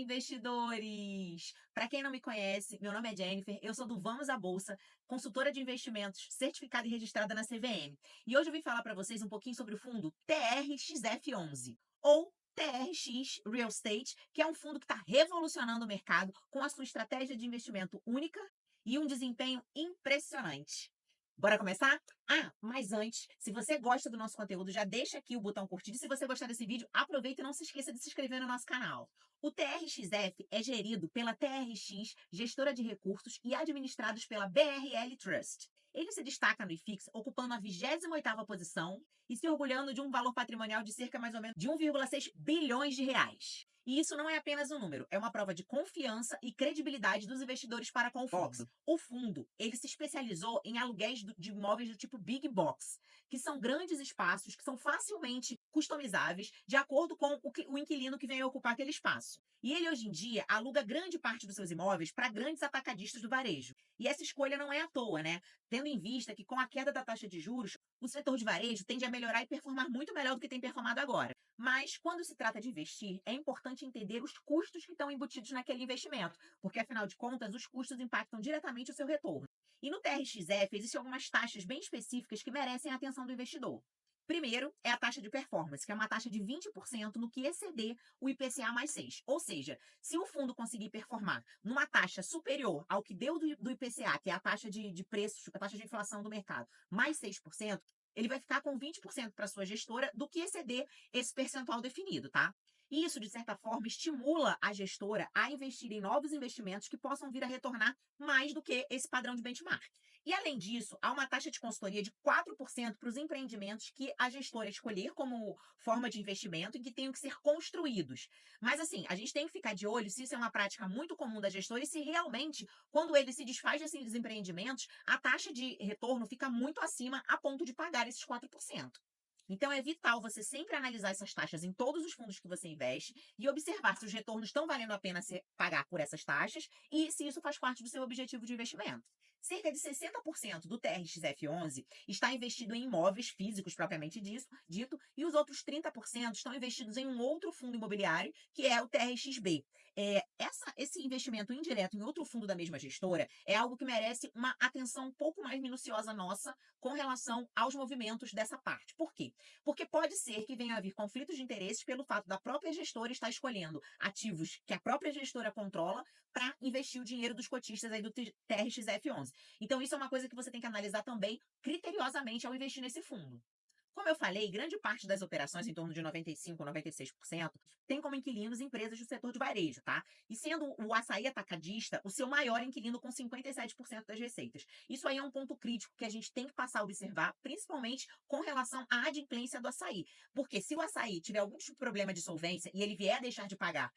investidores! Para quem não me conhece, meu nome é Jennifer, eu sou do Vamos à Bolsa, consultora de investimentos certificada e registrada na CVM. E hoje eu vim falar para vocês um pouquinho sobre o fundo TRXF11, ou TRX Real Estate, que é um fundo que está revolucionando o mercado com a sua estratégia de investimento única e um desempenho impressionante. Bora começar? Mas antes, se você gosta do nosso conteúdo, já deixa aqui o botão curtir. E se você gostar desse vídeo, aproveita e não se esqueça de se inscrever no nosso canal. O TRXF é gerido pela TRX, gestora de recursos, e administrados pela BRL Trust. Ele se destaca no IFIX, ocupando a 28ª posição e se orgulhando de um valor patrimonial de cerca mais ou menos de 1,6 bilhões de reais. E isso não é apenas um número, é uma prova de confiança e credibilidade dos investidores para com o fundo. O fundo, ele se especializou em aluguéis de imóveis do tipo Big Box, que são grandes espaços que são facilmente customizáveis de acordo com o inquilino que vem ocupar aquele espaço. E ele, hoje em dia, aluga grande parte dos seus imóveis para grandes atacadistas do varejo. E essa escolha não é à toa, né? Tendo em vista que, com a queda da taxa de juros, o setor de varejo tende a melhorar e performar muito melhor do que tem performado agora. Mas, quando se trata de investir, é importante entender os custos que estão embutidos naquele investimento, porque, afinal de contas, os custos impactam diretamente o seu retorno. E no TRXF existem algumas taxas bem específicas que merecem a atenção do investidor. Primeiro é a taxa de performance, que é uma taxa de 20% no que exceder o IPCA mais 6. Ou seja, se o fundo conseguir performar numa taxa superior ao que deu do IPCA, que é a taxa de preços, a taxa de inflação do mercado, mais 6%, ele vai ficar com 20% para sua gestora do que exceder esse percentual definido, tá? E isso, de certa forma, estimula a gestora a investir em novos investimentos que possam vir a retornar mais do que esse padrão de benchmark. E, além disso, há uma taxa de consultoria de 4% para os empreendimentos que a gestora escolher como forma de investimento e que tenham que ser construídos. Mas, assim, a gente tem que ficar de olho se isso é uma prática muito comum da gestora e se realmente, quando ele se desfaz desses empreendimentos, a taxa de retorno fica muito acima a ponto de pagar esses 4%. Então, é vital você sempre analisar essas taxas em todos os fundos que você investe e observar se os retornos estão valendo a pena pagar por essas taxas e se isso faz parte do seu objetivo de investimento. Cerca de 60% do TRXF11 está investido em imóveis físicos, propriamente dito, e os outros 30% estão investidos em um outro fundo imobiliário, que é o TRXB. Esse investimento indireto em outro fundo da mesma gestora é algo que merece uma atenção um pouco mais minuciosa nossa com relação aos movimentos dessa parte. Por quê? Porque pode ser que venha a haver conflitos de interesses pelo fato da própria gestora estar escolhendo ativos que a própria gestora controla para investir o dinheiro dos cotistas aí do TRXF11. Então, isso é uma coisa que você tem que analisar também criteriosamente ao investir nesse fundo. Como eu falei, grande parte das operações, em torno de 95, 96%, tem como inquilinos empresas do setor de varejo, tá? E sendo o açaí atacadista o seu maior inquilino com 57% das receitas. Isso aí é um ponto crítico que a gente tem que passar a observar, principalmente com relação à adimplência do açaí. Porque se o açaí tiver algum tipo de problema de solvência e ele vier a deixar de pagar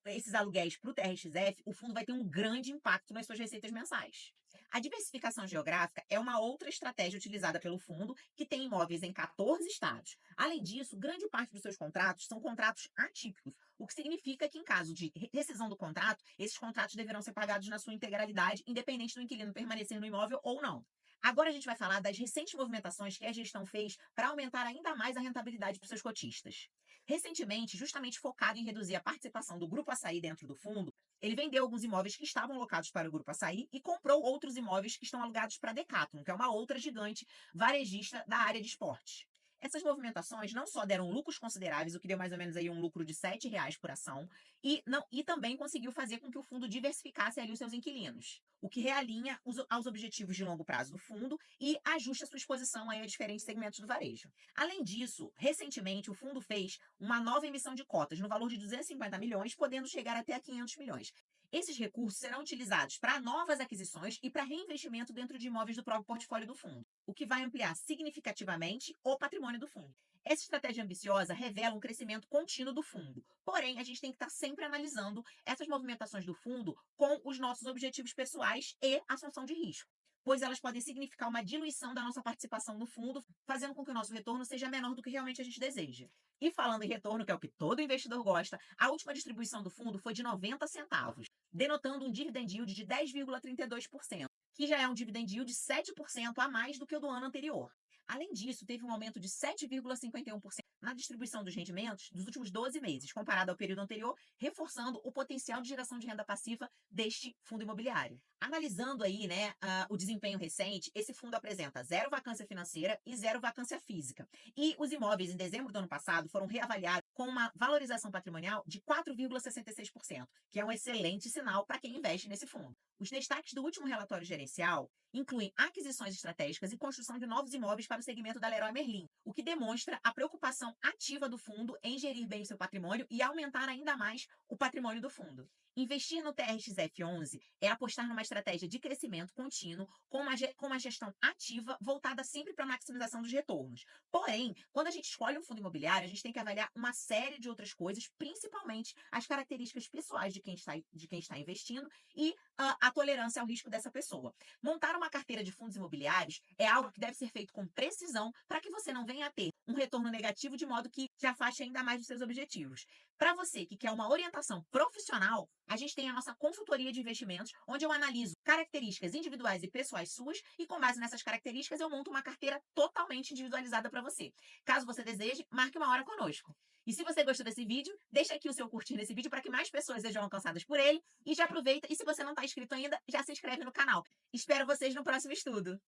esses aluguéis para o TRXF, o fundo vai ter um grande impacto nas suas receitas mensais. A diversificação geográfica é uma outra estratégia utilizada pelo fundo, que tem imóveis em 14 estados. Além disso, grande parte dos seus contratos são contratos atípicos, o que significa que, em caso de rescisão do contrato, esses contratos deverão ser pagados na sua integralidade, independente do inquilino permanecer no imóvel ou não. Agora a gente vai falar das recentes movimentações que a gestão fez para aumentar ainda mais a rentabilidade para os seus cotistas. Recentemente, justamente focado em reduzir a participação do Grupo Açaí dentro do fundo, ele vendeu alguns imóveis que estavam alocados para o Grupo Açaí e comprou outros imóveis que estão alugados para a Decathlon, que é uma outra gigante varejista da área de esportes. Essas movimentações não só deram lucros consideráveis, o que deu mais ou menos aí um lucro de R$ 7 por ação, e também conseguiu fazer com que o fundo diversificasse ali os seus inquilinos, o que realinha aos objetivos de longo prazo do fundo e ajusta a sua exposição aí a diferentes segmentos do varejo. Além disso, recentemente o fundo fez uma nova emissão de cotas no valor de 250 milhões, podendo chegar até a 500 milhões. Esses recursos serão utilizados para novas aquisições e para reinvestimento dentro de imóveis do próprio portfólio do fundo, o que vai ampliar significativamente o patrimônio do fundo. Essa estratégia ambiciosa revela um crescimento contínuo do fundo. Porém, a gente tem que estar sempre analisando essas movimentações do fundo com os nossos objetivos pessoais e assunção de risco, pois elas podem significar uma diluição da nossa participação no fundo, fazendo com que o nosso retorno seja menor do que realmente a gente deseja. E falando em retorno, que é o que todo investidor gosta, a última distribuição do fundo foi de 90 centavos, denotando um dividend yield de 10,32%, que já é um dividend yield de 7% a mais do que o do ano anterior. Além disso, teve um aumento de 7,51% na distribuição dos rendimentos dos últimos 12 meses, comparado ao período anterior, reforçando o potencial de geração de renda passiva deste fundo imobiliário. Analisando aí, né, o desempenho recente, esse fundo apresenta zero vacância financeira e zero vacância física. E os imóveis em dezembro do ano passado foram reavaliados com uma valorização patrimonial de 4,66%, que é um excelente sinal para quem investe nesse fundo. Os destaques do último relatório gerencial incluem aquisições estratégicas e construção de novos imóveis para o segmento da Leroy Merlin, o que demonstra a preocupação ativa do fundo em gerir bem o seu patrimônio e aumentar ainda mais o patrimônio do fundo. Investir no TRXF11 é apostar numa estratégia de crescimento contínuo com uma gestão ativa voltada sempre para a maximização dos retornos. Porém, quando a gente escolhe um fundo imobiliário, a gente tem que avaliar uma série de outras coisas, principalmente as características pessoais de quem está investindo e a tolerância ao risco dessa pessoa. Montar uma carteira de fundos imobiliários é algo que deve ser feito com precisão para que você não venha a ter um retorno negativo de modo que te afaste ainda mais dos seus objetivos. Para você que quer uma orientação profissional, a gente tem a nossa consultoria de investimentos, onde eu analiso características individuais e pessoais suas e com base nessas características eu monto uma carteira totalmente individualizada para você. Caso você deseje, marque uma hora conosco. E se você gostou desse vídeo, deixa aqui o seu curtir nesse vídeo para que mais pessoas sejam alcançadas por ele e já aproveita e se você não está inscrito ainda, já se inscreve no canal. Espero vocês no próximo estudo.